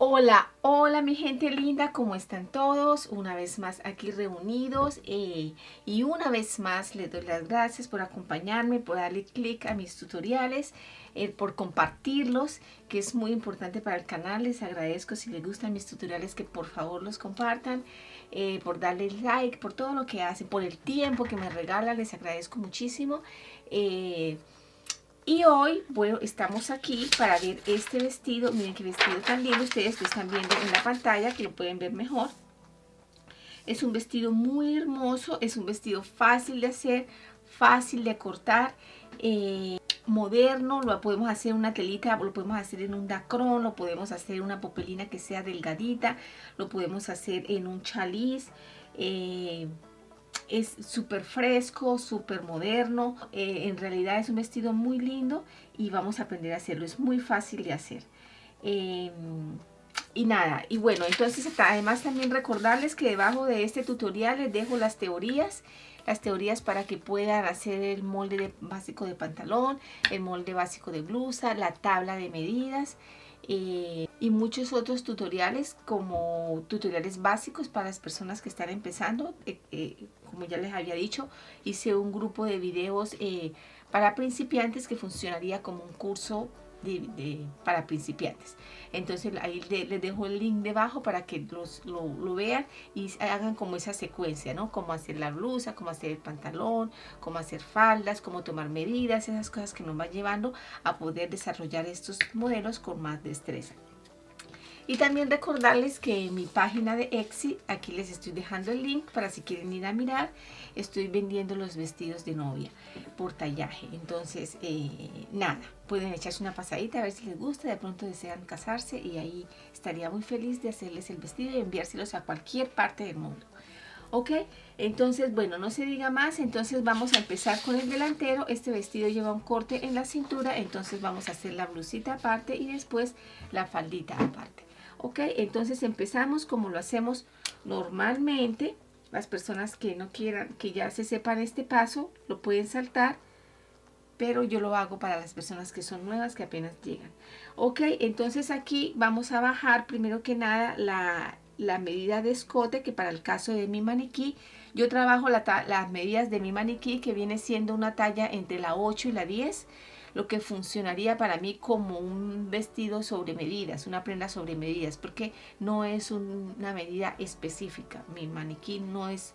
Hola, hola mi gente linda, ¿cómo están todos? Una vez más aquí reunidos y una vez más les doy las gracias por acompañarme, por darle clic a mis tutoriales, por compartirlos, que es muy importante para el canal. Les agradezco si les gustan mis tutoriales que por favor los compartan, por darle like, por todo lo que hacen, por el tiempo que me regalan, les agradezco muchísimo. Y hoy, bueno, estamos aquí para ver este vestido. Miren qué vestido tan lindo. Ustedes lo están viendo en la pantalla, que lo pueden ver mejor. Es un vestido muy hermoso. Es un vestido fácil de hacer, fácil de cortar, moderno. Lo podemos hacer en una telita, lo podemos hacer en un dacrón, lo podemos hacer en una popelina que sea delgadita, lo podemos hacer en un chaliz. Es súper fresco, súper moderno. En realidad es un vestido muy lindo y vamos a aprender a hacerlo. Es muy fácil de hacer. Eh, y nada, y bueno, entonces además también recordarles que debajo de este tutorial les dejo las teorías para que puedan hacer el molde básico de pantalón, el molde básico de blusa, la tabla de medidas. Y muchos otros tutoriales como tutoriales básicos para las personas que están empezando. Como ya les había dicho, hice un grupo de videos para principiantes que funcionaría como un curso para principiantes. Entonces ahí les dejo el link debajo para que lo vean y hagan como esa secuencia, ¿no? Cómo hacer la blusa, cómo hacer el pantalón, cómo hacer faldas, cómo tomar medidas, esas cosas que nos van llevando a poder desarrollar estos modelos con más destreza. Y también recordarles que en mi página de Etsy, aquí les estoy dejando el link para si quieren ir a mirar, estoy vendiendo los vestidos de novia por tallaje. Entonces, nada, pueden echarse una pasadita a ver si les gusta, de pronto desean casarse y ahí estaría muy feliz de hacerles el vestido y enviárselos a cualquier parte del mundo. Ok, entonces bueno, no se diga más, entonces vamos a empezar con el delantero. Este vestido lleva un corte en la cintura, entonces vamos a hacer la blusita aparte y después la faldita aparte. Ok, entonces empezamos como lo hacemos normalmente. Las personas que no quieran, que ya se sepan este paso, lo pueden saltar, pero yo lo hago para las personas que son nuevas, que apenas llegan. Ok, entonces aquí vamos a bajar primero que nada la medida de escote, que para el caso de mi maniquí, yo trabajo las medidas de mi maniquí, que viene siendo una talla entre la 8 y la 10, lo que funcionaría para mí como un vestido sobre medidas, una prenda sobre medidas, porque no es una medida específica. Mi maniquí no es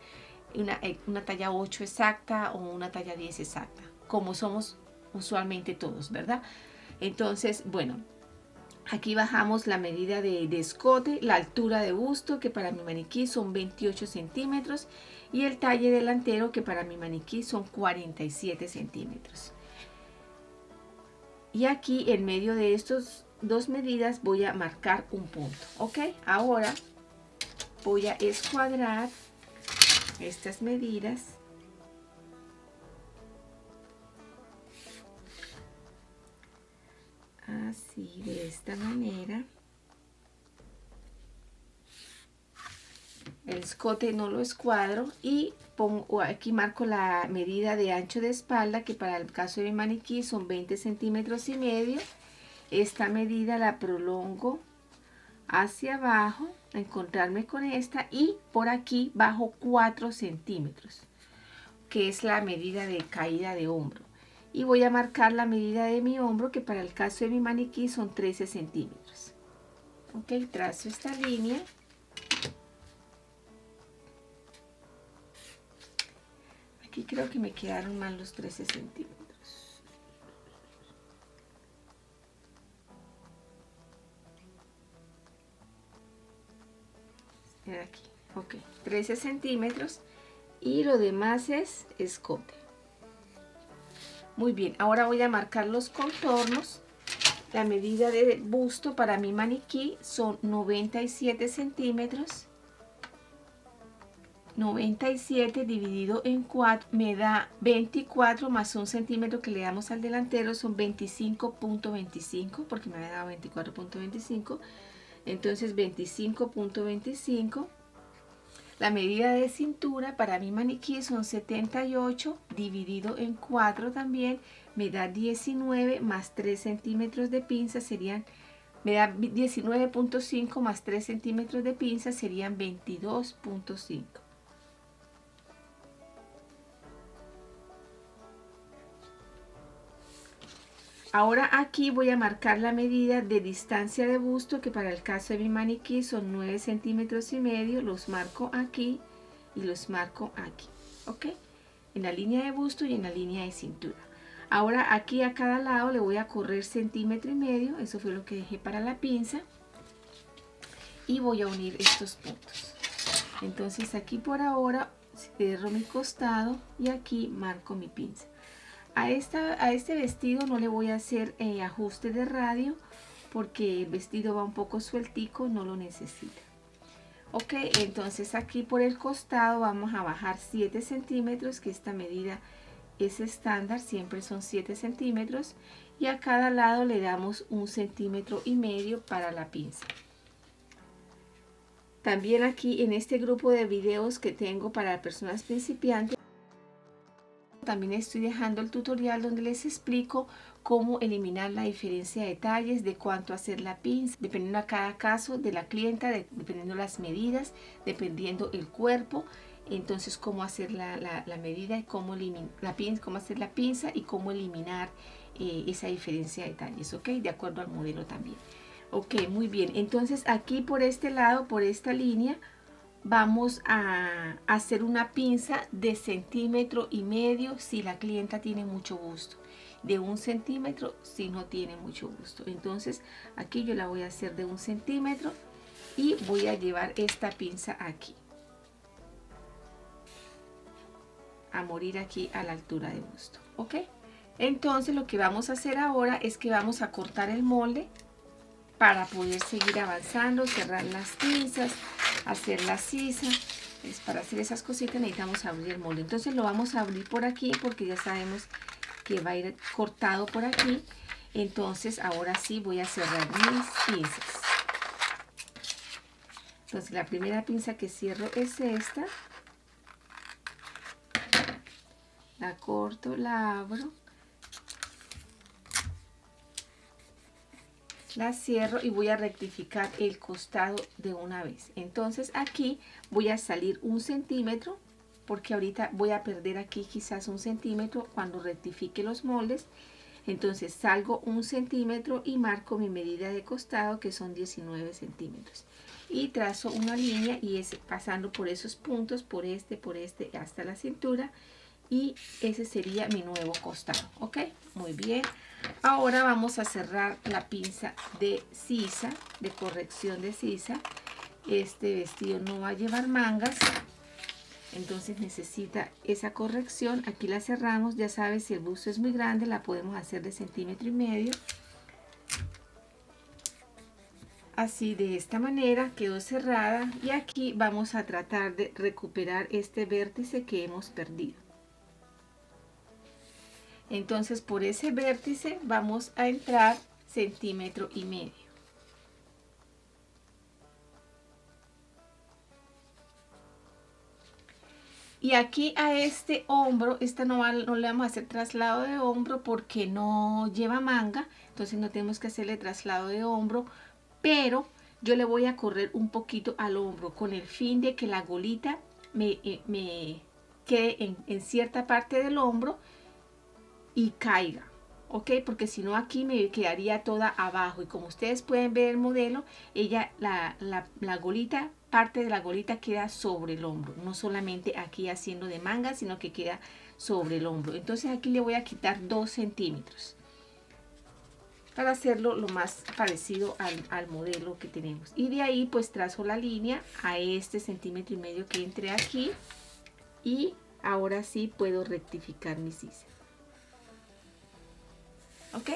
una talla 8 exacta o una talla 10 exacta, como somos usualmente todos, ¿verdad? Entonces, bueno, aquí bajamos la medida de escote, la altura de busto, que para mi maniquí son 28 centímetros, y el talle delantero, que para mi maniquí son 47 centímetros. Y aquí en medio de estas dos medidas voy a marcar un punto, ¿ok? Ahora voy a escuadrar estas medidas así, de esta manera. El escote no lo escuadro y pongo aquí, marco la medida de ancho de espalda, que para el caso de mi maniquí son 20 centímetros y medio. Esta medida la prolongo hacia abajo, a encontrarme con esta, y por aquí bajo 4 centímetros, que es la medida de caída de hombro. Y voy a marcar la medida de mi hombro, que para el caso de mi maniquí son 13 centímetros. Ok, trazo esta línea. Aquí creo que me quedaron mal los 13 centímetros. Aquí, ok, 13 centímetros, y lo demás es escote. Muy bien, ahora voy a marcar los contornos. La medida de busto para mi maniquí son 97 centímetros. 97 dividido en 4 me da 24, más un centímetro que le damos al delantero son 25.25, porque me había dado 24.25. Entonces 25.25. La medida de cintura para mi maniquí son 78, dividido en 4 también me da 19, más 3 centímetros de pinza serían Me da 19.5 más 3 centímetros de pinza, serían 22.5. Ahora aquí voy a marcar la medida de distancia de busto, que para el caso de mi maniquí son 9 centímetros y medio. Los marco aquí y los marco aquí, ¿ok? En la línea de busto y en la línea de cintura. Ahora aquí a cada lado le voy a correr centímetro y medio, eso fue lo que dejé para la pinza, y voy a unir estos puntos. Entonces aquí por ahora cierro mi costado y aquí marco mi pinza. A este vestido no le voy a hacer ajuste de radio porque el vestido va un poco sueltico, no lo necesita. Ok, entonces aquí por el costado vamos a bajar 7 centímetros, que esta medida es estándar, siempre son 7 centímetros, y a cada lado le damos 1,5 centímetros para la pinza. También aquí en este grupo de videos que tengo para personas principiantes, también estoy dejando el tutorial donde les explico cómo eliminar la diferencia de talles, de cuánto hacer la pinza, dependiendo a cada caso de la clienta, dependiendo las medidas, dependiendo el cuerpo. Entonces cómo hacer la medida y cómo hacer la pinza y cómo eliminar esa diferencia de talles, ok, de acuerdo al modelo también. Ok, muy bien. Entonces aquí por este lado, por esta línea, vamos a hacer una pinza de 1,5 centímetros si la clienta tiene mucho gusto, de 1 centímetro si no tiene mucho gusto. Entonces aquí yo la voy a hacer de 1 centímetro y voy a llevar esta pinza aquí, a morir aquí a la altura de busto, ¿ok? Entonces lo que vamos a hacer ahora es que vamos a cortar el molde para poder seguir avanzando, cerrar las pinzas, hacer la sisa. Para hacer esas cositas necesitamos abrir el molde. Entonces lo vamos a abrir por aquí porque ya sabemos que va a ir cortado por aquí. Entonces ahora sí voy a cerrar mis pinzas. Entonces la primera pinza que cierro es esta. La corto, la abro, la cierro y voy a rectificar el costado de una vez. Entonces aquí voy a salir 1 centímetro porque ahorita voy a perder aquí quizás 1 centímetro cuando rectifique los moldes. Entonces salgo 1 centímetro y marco mi medida de costado, que son 19 centímetros, y trazo una línea y es pasando por esos puntos, por este hasta la cintura, y ese sería mi nuevo costado. Ok, muy bien. Ahora vamos a cerrar la pinza de sisa, de corrección de sisa. Este vestido no va a llevar mangas, entonces necesita esa corrección. Aquí la cerramos, ya sabes, si el busto es muy grande la podemos hacer de 1,5 centímetros. Así, de esta manera quedó cerrada, y aquí vamos a tratar de recuperar este vértice que hemos perdido. Entonces por ese vértice vamos a entrar 1,5 centímetros. Y aquí a este hombro, no le vamos a hacer traslado de hombro porque no lleva manga, entonces no tenemos que hacerle traslado de hombro, pero yo le voy a correr un poquito al hombro con el fin de que la golita me quede en cierta parte del hombro y caiga, ok, porque si no aquí me quedaría toda abajo, y como ustedes pueden ver el modelo, la golita, parte de la golita queda sobre el hombro, no solamente aquí haciendo de manga, sino que queda sobre el hombro. Entonces aquí le voy a quitar 2 centímetros para hacerlo lo más parecido al modelo que tenemos, y de ahí pues trazo la línea a este 1,5 centímetros que entré aquí, y ahora sí puedo rectificar mi sisa. Ok,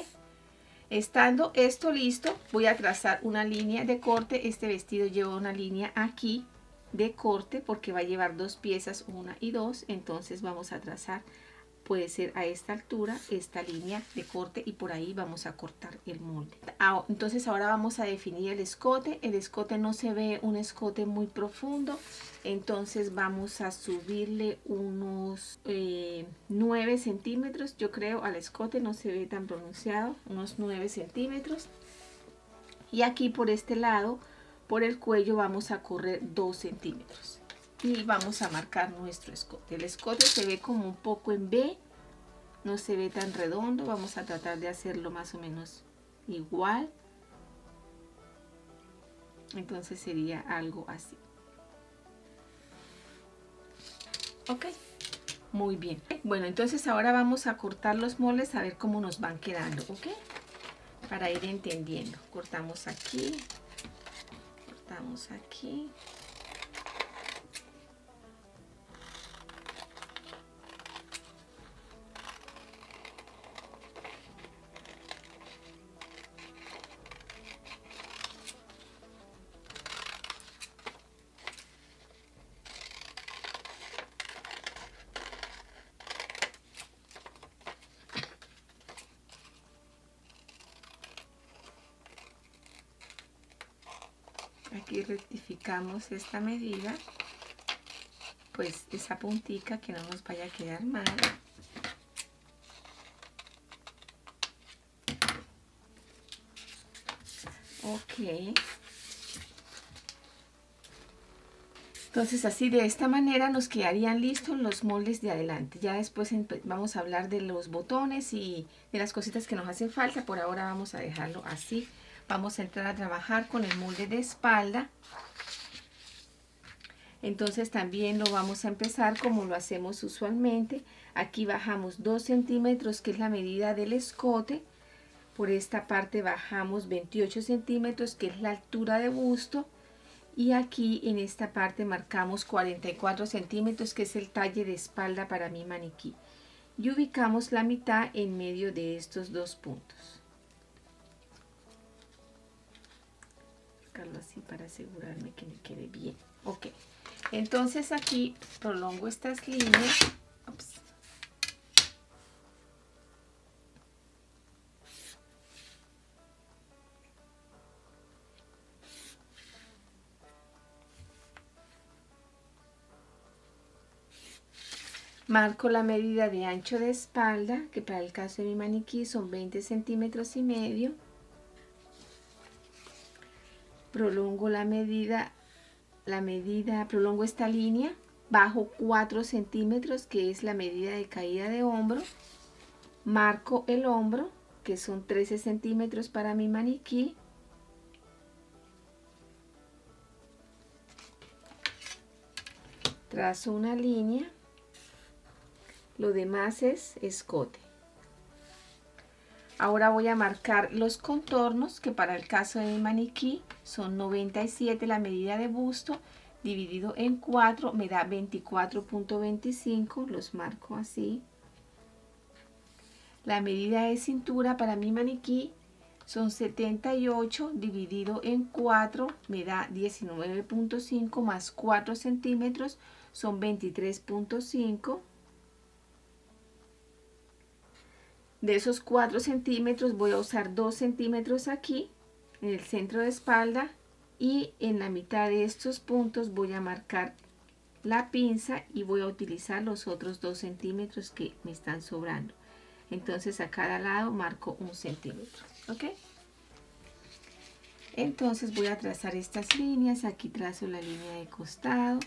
estando esto listo, voy a trazar una línea de corte. Este vestido lleva una línea aquí de corte porque va a llevar 2 piezas, 1 y 2. Entonces vamos a trazar, puede ser a esta altura, esta línea de corte, y por ahí vamos a cortar el molde. Entonces ahora vamos a definir el escote. El escote no se ve un escote muy profundo, entonces vamos a subirle unos 9 centímetros, yo creo, al escote. No se ve tan pronunciado, unos 9 centímetros. Y aquí por este lado, por el cuello, vamos a correr 2 centímetros. Y vamos a marcar nuestro escote. El escote se ve como un poco en V, no se ve tan redondo. Vamos a tratar de hacerlo más o menos igual. Entonces sería algo así. Ok, muy bien. Bueno, entonces ahora vamos a cortar los moldes a ver cómo nos van quedando, ¿ok? Para ir entendiendo. Cortamos aquí, cortamos aquí. Aquí rectificamos esta medida, pues esa puntica que no nos vaya a quedar mal. Ok. Entonces así de esta manera nos quedarían listos los moldes de adelante. Ya después vamos a hablar de los botones y de las cositas que nos hacen falta. Por ahora vamos a dejarlo así. Vamos a entrar a trabajar con el molde de espalda. Entonces también lo vamos a empezar como lo hacemos usualmente. Aquí bajamos 2 centímetros, que es la medida del escote. Por esta parte bajamos 28 centímetros, que es la altura de busto. Y aquí en esta parte marcamos 44 centímetros, que es el talle de espalda para mi maniquí. Y ubicamos la mitad en medio de estos dos puntos. Buscarlo así para asegurarme que me quede bien. Ok, entonces aquí prolongo estas líneas. Ups. Marco la medida de ancho de espalda, que para el caso de mi maniquí son 20 centímetros y medio. Prolongo prolongo esta línea, bajo 4 centímetros, que es la medida de caída de hombro. Marco el hombro, que son 13 centímetros para mi maniquí. Trazo una línea. Lo demás es escote. Ahora voy a marcar los contornos, que para el caso de mi maniquí son 97 la medida de busto, dividido en 4 me da 24.25, los marco así. La medida de cintura para mi maniquí son 78, dividido en 4 me da 19.5, más 4 centímetros son 23.5. De esos 4 centímetros voy a usar 2 centímetros aquí en el centro de espalda, y en la mitad de estos puntos voy a marcar la pinza y voy a utilizar los otros 2 centímetros que me están sobrando. Entonces a cada lado marco 1 centímetro. ¿Ok? Entonces voy a trazar estas líneas. Aquí trazo la línea de costado.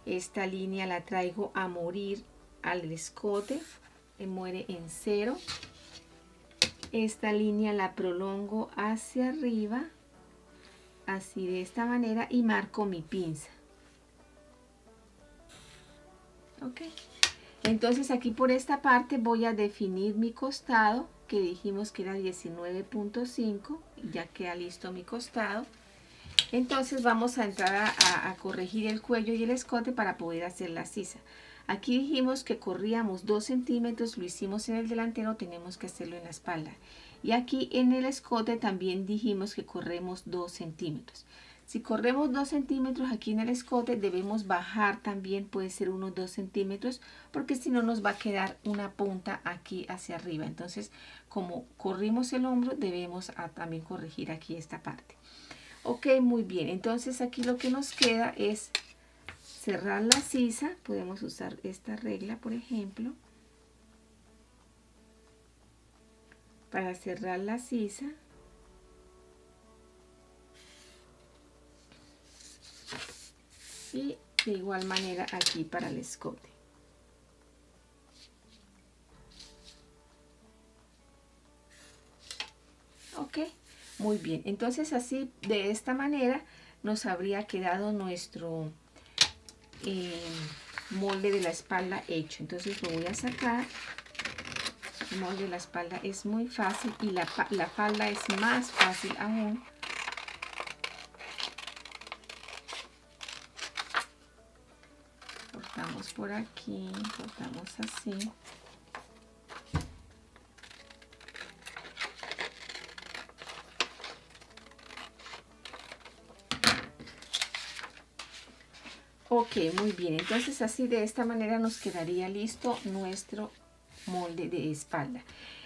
Esta línea la traigo a morir al escote. Muere en 0. Esta línea la prolongo hacia arriba, así de esta manera, y marco mi pinza. Ok. Entonces aquí por esta parte voy a definir mi costado, que dijimos que era 19.5, ya queda listo mi costado. Entonces vamos a entrar a corregir el cuello y el escote para poder hacer la sisa. Aquí dijimos que corríamos 2 centímetros, lo hicimos en el delantero, tenemos que hacerlo en la espalda. Y aquí en el escote también dijimos que corremos 2 centímetros. Si corremos 2 centímetros aquí en el escote, debemos bajar también, puede ser unos 2 centímetros, porque si no nos va a quedar una punta aquí hacia arriba. Entonces, como corrimos el hombro, debemos también corregir aquí esta parte. Ok, muy bien. Entonces aquí lo que nos queda es cerrar la sisa. Podemos usar esta regla, por ejemplo, para cerrar la sisa. De igual manera aquí para el escote. Ok, muy bien. Entonces así, de esta manera, nos habría quedado nuestro molde de la espalda hecho. Entonces lo voy a sacar. El molde de la espalda es muy fácil y la falda es más fácil aún. Cortamos por aquí, cortamos así. Ok, muy bien. Entonces así de esta manera nos quedaría listo nuestro molde de espalda.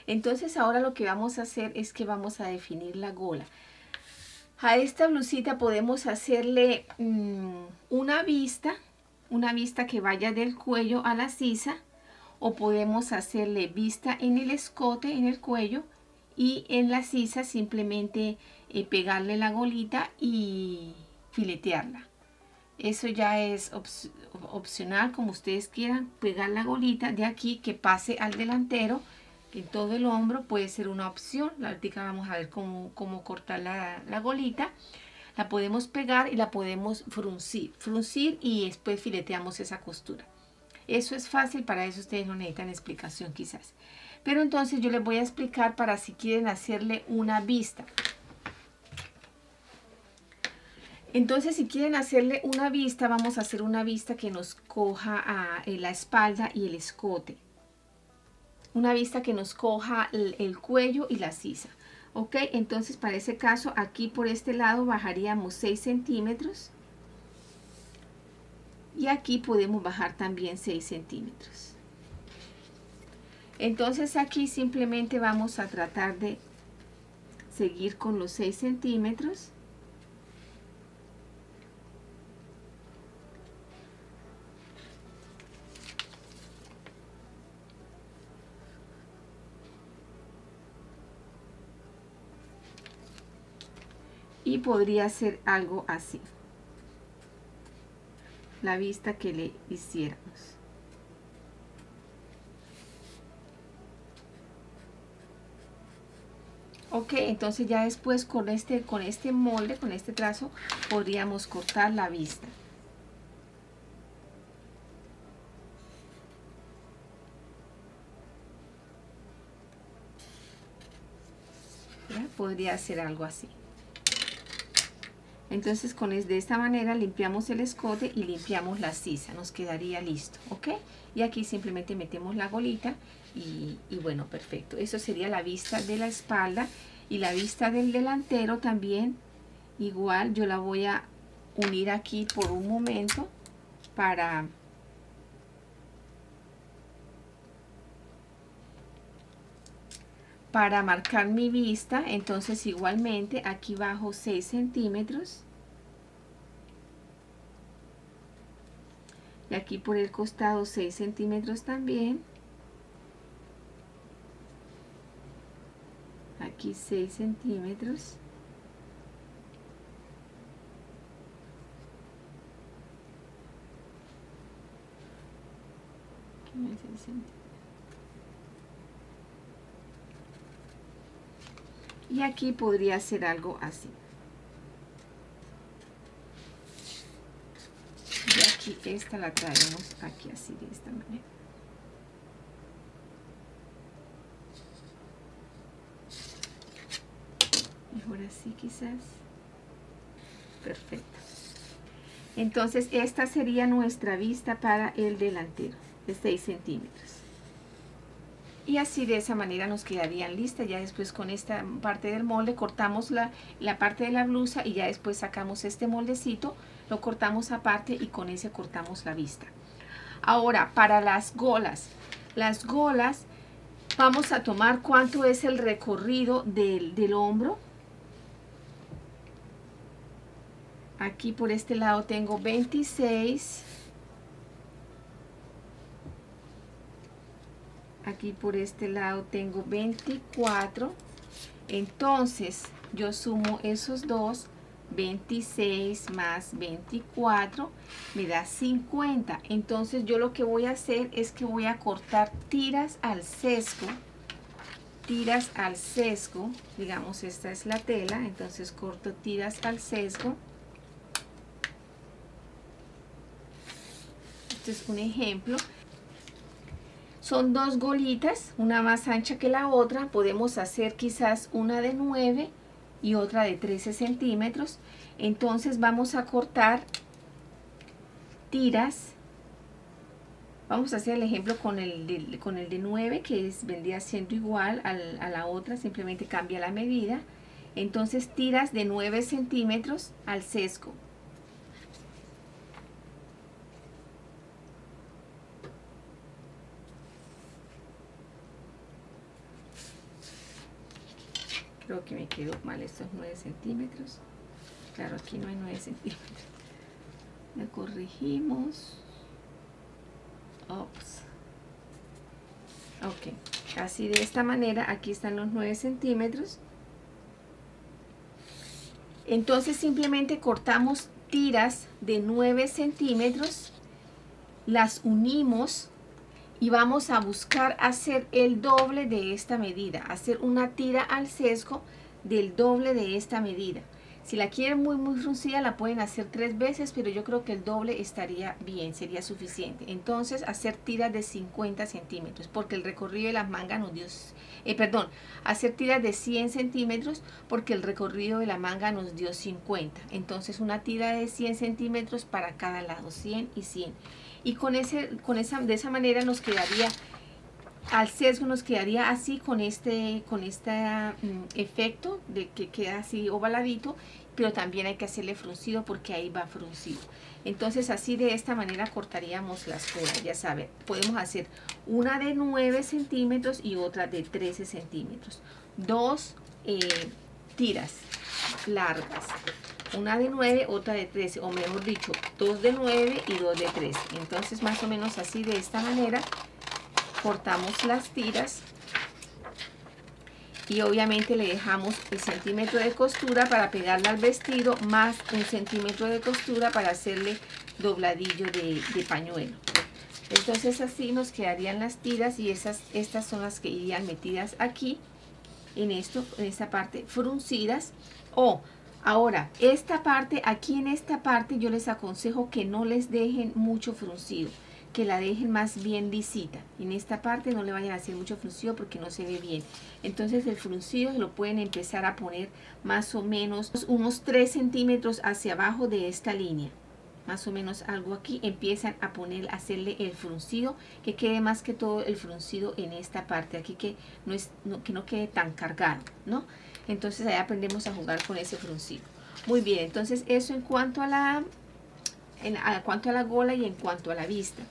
Entonces ahora lo que vamos a hacer es que vamos a definir la gola. A esta blusita podemos hacerle una vista que vaya del cuello a la sisa, o podemos hacerle vista en el escote, en el cuello, y en la sisa simplemente pegarle la golita y filetearla. Eso ya es opcional, como ustedes quieran. Pegar la golita de aquí que pase al delantero en todo el hombro puede ser una opción. Ahorita vamos a ver cómo cortar la golita. La podemos pegar y la podemos fruncir y después fileteamos esa costura. Eso es fácil, para eso ustedes no necesitan explicación quizás. Pero entonces yo les voy a explicar para si quieren hacerle una vista. Entonces, si quieren hacerle una vista, vamos a hacer una vista que nos coja la espalda y el escote. Una vista que nos coja el cuello y la sisa. Ok, entonces para ese caso, aquí por este lado bajaríamos 6 centímetros. Y aquí podemos bajar también 6 centímetros. Entonces aquí simplemente vamos a tratar de seguir con los 6 centímetros. Y podría ser algo así, la vista que le hiciéramos. Ok, entonces ya después con este molde, con este trazo, podríamos cortar la vista. ¿Ya? Podría ser algo así. Entonces de esta manera limpiamos el escote y limpiamos la sisa, nos quedaría listo, ¿ok? Y aquí simplemente metemos la golita y bueno, perfecto. Eso sería la vista de la espalda, y la vista del delantero también, igual yo la voy a unir aquí por un momento para marcar mi vista. Entonces igualmente aquí bajo 6 centímetros y aquí por el costado 6 centímetros también, aquí 6 centímetros, aquí 6 centímetros. Y aquí podría ser algo así. Y aquí esta la traemos aquí así, de esta manera. Mejor así quizás. Perfecto. Entonces esta sería nuestra vista para el delantero, de 6 centímetros. Y así de esa manera nos quedarían listas. Ya después con esta parte del molde cortamos la parte de la blusa, y ya después sacamos este moldecito, lo cortamos aparte y con ese cortamos la vista. Ahora para las golas vamos a tomar cuánto es el recorrido del hombro. Aquí por este lado tengo 26. Aquí por este lado tengo 24. Entonces yo sumo esos dos, 26 más 24 me da 50. Entonces yo lo que voy a hacer es que voy a cortar tiras al sesgo. Tiras al sesgo, digamos esta es la tela, entonces corto tiras al sesgo. Este es un ejemplo. Son dos golitas, una más ancha que la otra. Podemos hacer quizás una de 9 y otra de 13 centímetros. Entonces vamos a cortar tiras. Vamos a hacer el ejemplo con el de 9, que vendría siendo igual a la otra, simplemente cambia la medida. Entonces tiras de 9 centímetros al sesgo. Creo que me quedó mal estos 9 centímetros. Claro, aquí no hay 9 centímetros. Le corregimos. Ops. Ok, así de esta manera, aquí están los 9 centímetros. Entonces simplemente cortamos tiras de 9 centímetros, las unimos y vamos a buscar hacer el doble de esta medida, hacer una tira al sesgo del doble de esta medida. Si la quieren muy fruncida la pueden hacer 3 veces, pero yo creo que el doble estaría bien, sería suficiente. Entonces hacer tiras de 50 centímetros, porque el recorrido de las mangas nos dio, hacer tiras de 100 centímetros, porque el recorrido de la manga nos dio 50. Entonces una tira de 100 centímetros para cada lado, 100 y 100. Y de esa manera nos quedaría, al sesgo nos quedaría así con este efecto de que queda así ovaladito, pero también hay que hacerle fruncido porque ahí va fruncido. Entonces así de esta manera cortaríamos las colas, ya saben. Podemos hacer una de 9 centímetros y otra de 13 centímetros. Dos tiras largas. Una de 9, otra de 13, o mejor dicho, 2 de 9 y 2 de 13. Entonces más o menos así de esta manera cortamos las tiras y obviamente le dejamos el centímetro de costura para pegarla al vestido, más un centímetro de costura para hacerle dobladillo de pañuelo. Entonces así nos quedarían las tiras y estas son las que irían metidas aquí en esta parte fruncidas. Ahora, esta parte, aquí en esta parte yo les aconsejo que no les dejen mucho fruncido, que la dejen más bien lisita. En esta parte no le vayan a hacer mucho fruncido porque no se ve bien. Entonces el fruncido lo pueden empezar a poner más o menos unos 3 centímetros hacia abajo de esta línea. Más o menos algo aquí, empiezan a hacerle el fruncido, que quede más que todo el fruncido en esta parte aquí, que no quede tan cargado, ¿no? Entonces ahí aprendemos a jugar con ese fruncido. Muy bien, entonces eso en cuanto a la gola y en cuanto a la vista.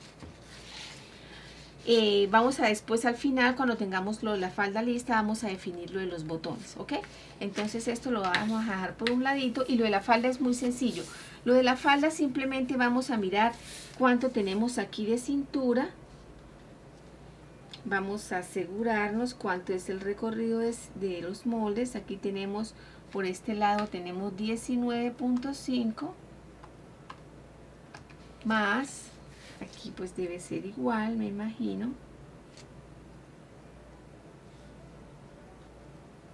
Vamos a después al final, cuando tengamos la falda lista, vamos a definir lo de los botones, ¿ok? Entonces esto lo vamos a dejar por un ladito y lo de la falda es muy sencillo. Lo de la falda simplemente vamos a mirar cuánto tenemos aquí de cintura. Vamos a asegurarnos cuánto es el recorrido de los moldes. Aquí tenemos, por este lado tenemos 19.5 más, aquí pues debe ser igual, me imagino,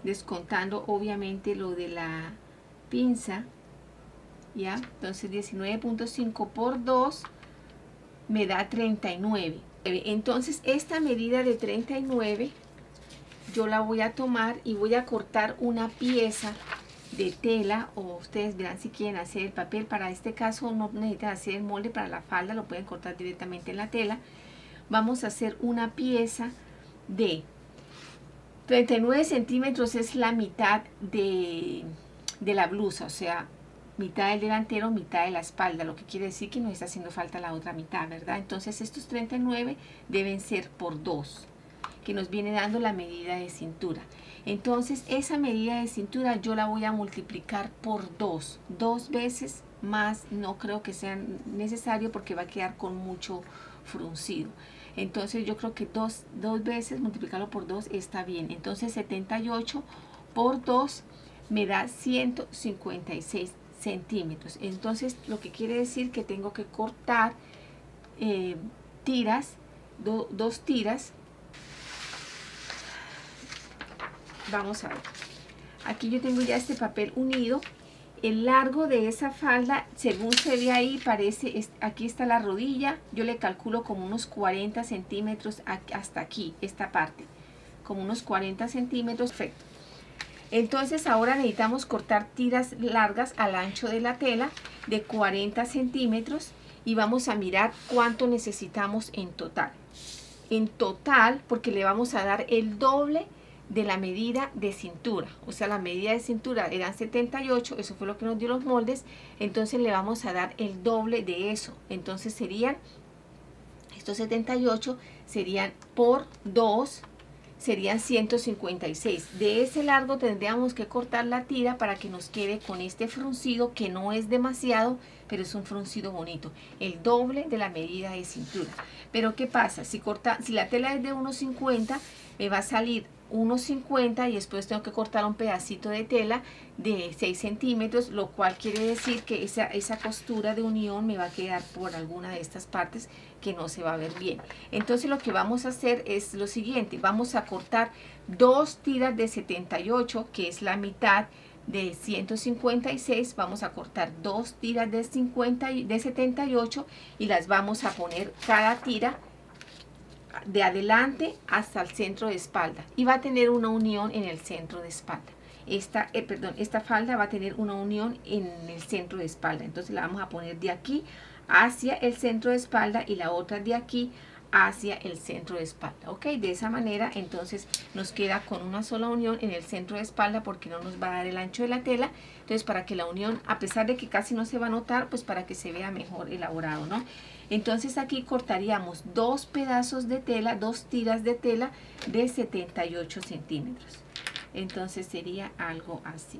descontando obviamente lo de la pinza, ya. Entonces 19.5 por 2 me da 39. Entonces esta medida de 39 yo la voy a tomar y voy a cortar una pieza de tela, o ustedes verán si quieren hacer el papel. Para este caso no necesitan hacer el molde para la falda, lo pueden cortar directamente en la tela. Vamos a hacer una pieza de 39 centímetros, es la mitad de la blusa, o sea, mitad del delantero, mitad de la espalda, lo que quiere decir que nos está haciendo falta la otra mitad, ¿verdad? Entonces estos 39 deben ser por 2, que nos viene dando la medida de cintura. Entonces esa medida de cintura yo la voy a multiplicar por 2 veces más, no creo que sea necesario porque va a quedar con mucho fruncido. Entonces yo creo que dos veces multiplicarlo por 2 está bien. Entonces 78 por 2 me da 156 centímetros. Entonces lo que quiere decir que tengo que cortar tiras, dos tiras. Vamos a ver, aquí yo tengo ya este papel unido. El largo de esa falda, según se ve ahí, parece, aquí está la rodilla, yo le calculo como unos 40 centímetros hasta aquí, esta parte, como unos 40 centímetros, perfecto. Entonces ahora necesitamos cortar tiras largas al ancho de la tela de 40 centímetros y vamos a mirar cuánto necesitamos en total. En total, porque le vamos a dar el doble de la medida de cintura, o sea, la medida de cintura eran 78, eso fue lo que nos dio los moldes, entonces le vamos a dar el doble de eso, entonces serían, estos 78 serían por 2, serían 156, de ese largo tendríamos que cortar la tira para que nos quede con este fruncido que no es demasiado, pero es un fruncido bonito, el doble de la medida de cintura. Pero ¿qué pasa? Si la tela es de 1,50, me va a salir 1,50 y después tengo que cortar un pedacito de tela de 6 centímetros, lo cual quiere decir que esa costura de unión me va a quedar por alguna de estas partes que no se va a ver bien. Entonces lo que vamos a hacer es lo siguiente, vamos a cortar 2 tiras de 78, que es la mitad de 156, vamos a cortar 2 tiras de 78 y las vamos a poner cada tira de adelante hasta el centro de espalda y va a tener una unión en el centro de espalda. Esta falda va a tener una unión en el centro de espalda, entonces la vamos a poner de aquí hacia el centro de espalda y la otra de aquí hacia el centro de espalda, ok, de esa manera entonces nos queda con una sola unión en el centro de espalda porque no nos va a dar el ancho de la tela, entonces para que la unión, a pesar de que casi no se va a notar, pues para que se vea mejor elaborado, ¿no? Entonces aquí cortaríamos 2 pedazos de tela, 2 tiras de tela de 78 centímetros, entonces sería algo así,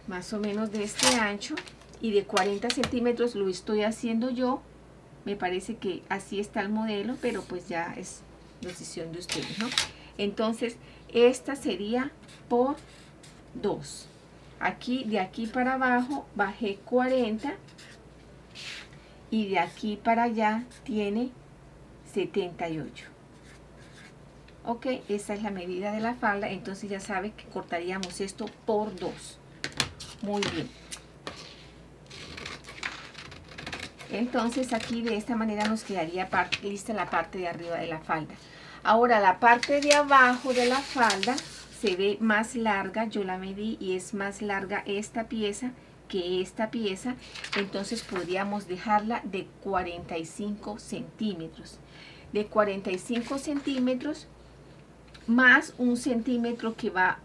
más o menos de este ancho. Y de 40 centímetros lo estoy haciendo yo, me parece que así está el modelo, pero pues ya es decisión de ustedes, ¿no? Entonces esta sería por 2, aquí de aquí para abajo bajé 40 y de aquí para allá tiene 78, ok, esa es la medida de la falda, entonces ya sabe que cortaríamos esto por 2, muy bien. Entonces aquí de esta manera nos quedaría lista la parte de arriba de la falda. Ahora la parte de abajo de la falda se ve más larga, yo la medí y es más larga esta pieza que esta pieza, entonces podríamos dejarla de 45 centímetros. De 45 centímetros más 1 centímetro que va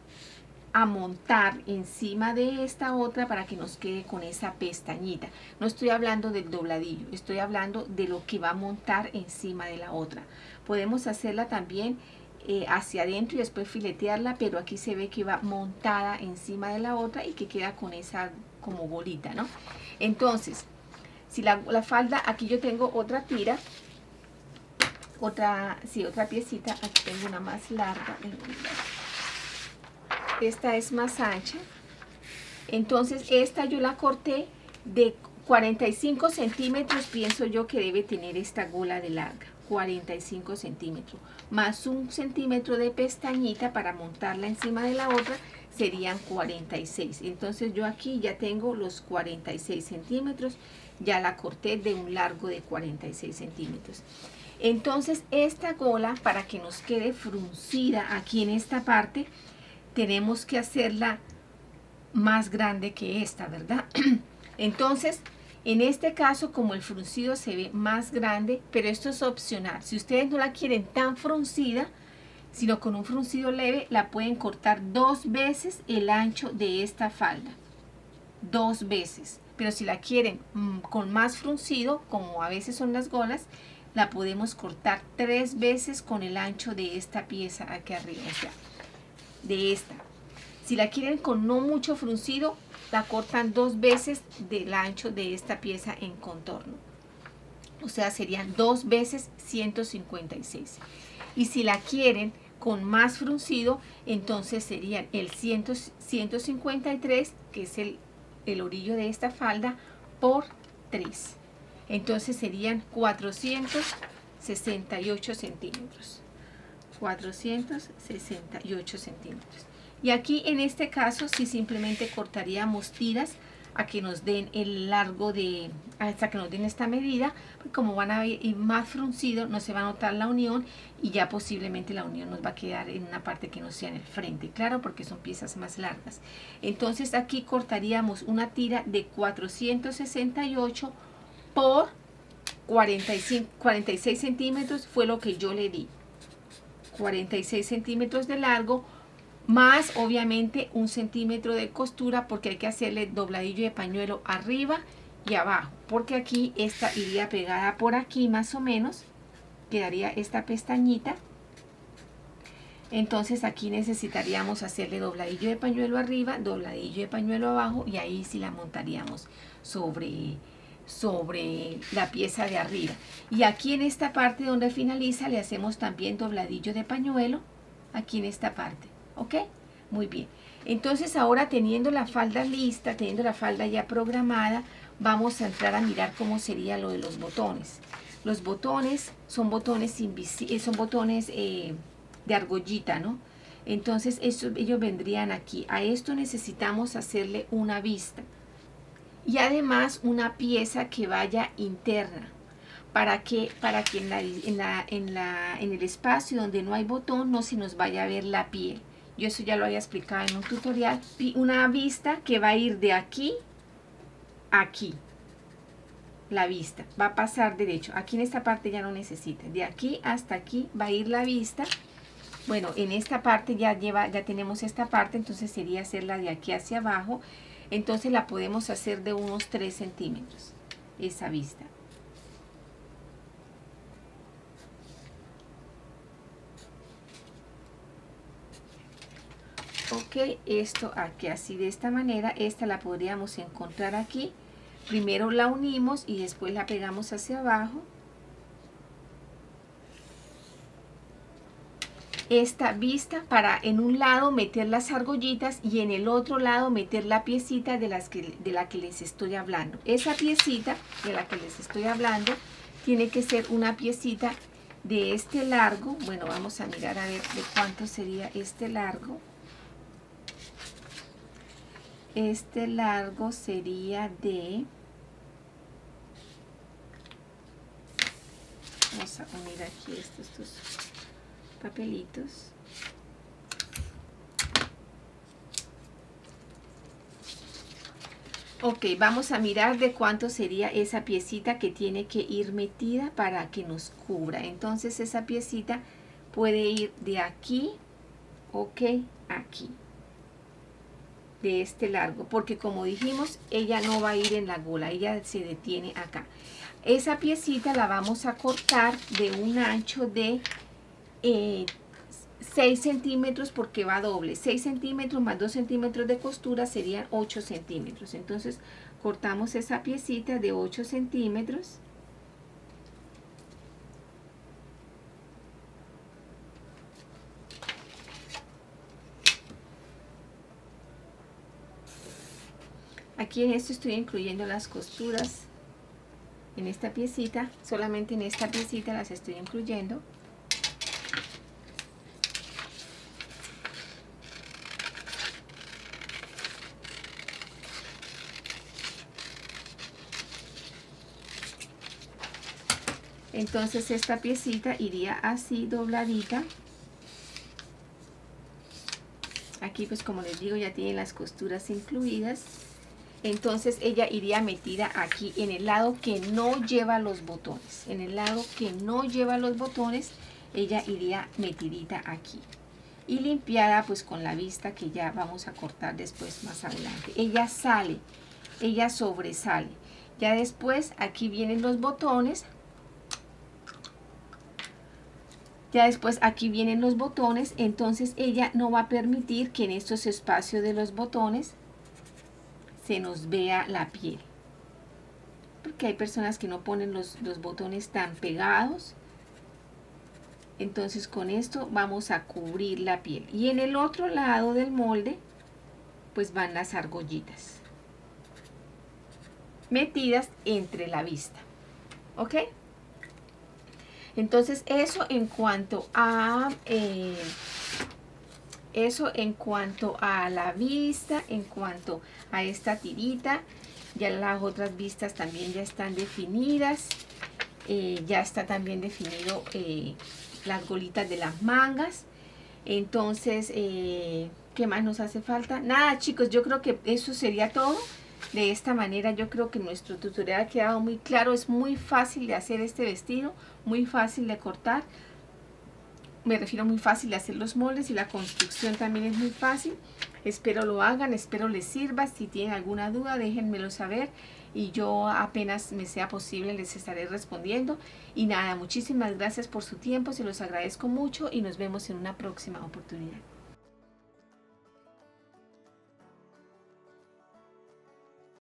a montar encima de esta otra para que nos quede con esa pestañita. No estoy hablando del dobladillo, estoy hablando de lo que va a montar encima de la otra. Podemos hacerla también hacia adentro y después filetearla, pero aquí se ve que va montada encima de la otra y que queda con esa como bolita, ¿no? Entonces, si la falda, aquí yo tengo otra tira, otra piecita, aquí tengo una más larga. Esta es más ancha, entonces esta yo la corté de 45 centímetros, pienso yo que debe tener esta gola de larga, 45 centímetros, más 1 centímetro de pestañita para montarla encima de la otra, serían 46, entonces yo aquí ya tengo los 46 centímetros, ya la corté de un largo de 46 centímetros. Entonces esta gola, para que nos quede fruncida aquí en esta parte, tenemos que hacerla más grande que esta, ¿verdad? Entonces, en este caso, como el fruncido se ve más grande, pero esto es opcional. Si ustedes no la quieren tan fruncida, sino con un fruncido leve, la pueden cortar 2 veces el ancho de esta falda. 2 veces. Pero si la quieren con más fruncido, como a veces son las golas, la podemos cortar 3 veces con el ancho de esta pieza aquí arriba, o sea, de esta. Si la quieren con no mucho fruncido, la cortan 2 veces del ancho de esta pieza en contorno. O sea, serían 2 veces 156. Y si la quieren con más fruncido, entonces serían el 153, que es el orillo de esta falda, por 3. Entonces serían 468 centímetros. 468 centímetros. Y aquí en este caso sí simplemente cortaríamos tiras a que nos den el largo de, hasta que nos den esta medida, pues como van a ir más fruncido, no se va a notar la unión y ya posiblemente la unión nos va a quedar en una parte que no sea en el frente, claro, porque son piezas más largas. Entonces aquí cortaríamos una tira de 468 por 46 centímetros, fue lo que yo le di. 46 centímetros de largo, más obviamente 1 centímetro de costura, porque hay que hacerle dobladillo de pañuelo arriba y abajo, porque aquí esta iría pegada por aquí más o menos, quedaría esta pestañita. Entonces aquí necesitaríamos hacerle dobladillo de pañuelo arriba, dobladillo de pañuelo abajo, y ahí sí la montaríamos sobre la pieza de arriba. Y aquí en esta parte donde finaliza le hacemos también dobladillo de pañuelo, aquí en esta parte, ¿ok? Muy bien. Entonces ahora, teniendo la falda lista, teniendo la falda ya programada, vamos a entrar a mirar cómo sería lo de los botones. Los botones son botones invisibles, son botones de argollita, ¿no? Entonces ellos vendrían aquí. A esto necesitamos hacerle una vista y además una pieza que vaya interna. ¿Para que en el espacio donde no hay botón no se nos vaya a ver la piel? Yo eso ya lo había explicado en un tutorial. Una vista que va a ir de aquí a aquí. La vista va a pasar derecho. Aquí en esta parte ya no necesita. De aquí hasta aquí va a ir la vista. Bueno, en esta parte ya tenemos esta parte, entonces sería hacerla de aquí hacia abajo. Entonces la podemos hacer de unos 3 centímetros, esa vista. Ok, esto aquí así de esta manera, esta la podríamos encontrar aquí. Primero la unimos y después la pegamos hacia abajo. Esta vista para en un lado meter las argollitas y en el otro lado meter la piecita de la que les estoy hablando. Esa piecita de la que les estoy hablando tiene que ser una piecita de este largo. Bueno, vamos a mirar a ver de cuánto sería este largo. Este largo sería de... Vamos a unir aquí estos papelitos. Ok, vamos a mirar de cuánto sería esa piecita que tiene que ir metida para que nos cubra. Entonces esa piecita puede ir de aquí, ok, aquí. De este largo, porque como dijimos, ella no va a ir en la gola, ella se detiene acá. Esa piecita la vamos a cortar de un ancho de 6 centímetros porque va doble. 6 centímetros más 2 centímetros de costura serían 8 centímetros. Entonces cortamos esa piecita de 8 centímetros. Aquí en esto estoy incluyendo las costuras en esta piecita, solamente en esta piecita las estoy incluyendo. Entonces esta piecita iría así dobladita. Aquí pues como les digo ya tienen las costuras incluidas. Entonces ella iría metida aquí en el lado que no lleva los botones. En el lado que no lleva los botones, ella iría metidita aquí. Y limpiada pues con la vista que ya vamos a cortar después más adelante. Ella sale, ella sobresale. Ya después aquí vienen los botones. Ya después aquí vienen los botones. Entonces ella no va a permitir que en estos espacios de los botones se nos vea la piel, porque hay personas que no ponen los botones tan pegados Entonces con esto vamos a cubrir la piel. Y en el otro lado del molde, pues van las argollitas metidas entre la vista. ¿Ok? Entonces eso en cuanto a la vista, en cuanto a esta tirita. Ya las otras vistas también ya están definidas. Ya está también definido las golitas de las mangas. Entonces, ¿qué más nos hace falta? Nada, chicos, yo creo que eso sería todo. De esta manera yo creo que nuestro tutorial ha quedado muy claro. Es muy fácil de hacer este vestido, muy fácil de cortar. Me refiero muy fácil de hacer los moldes, y la construcción también es muy fácil. Espero lo hagan, espero les sirva. Si tienen alguna duda, déjenmelo saber y yo apenas me sea posible les estaré respondiendo. Y nada, muchísimas gracias por su tiempo, se los agradezco mucho y nos vemos en una próxima oportunidad.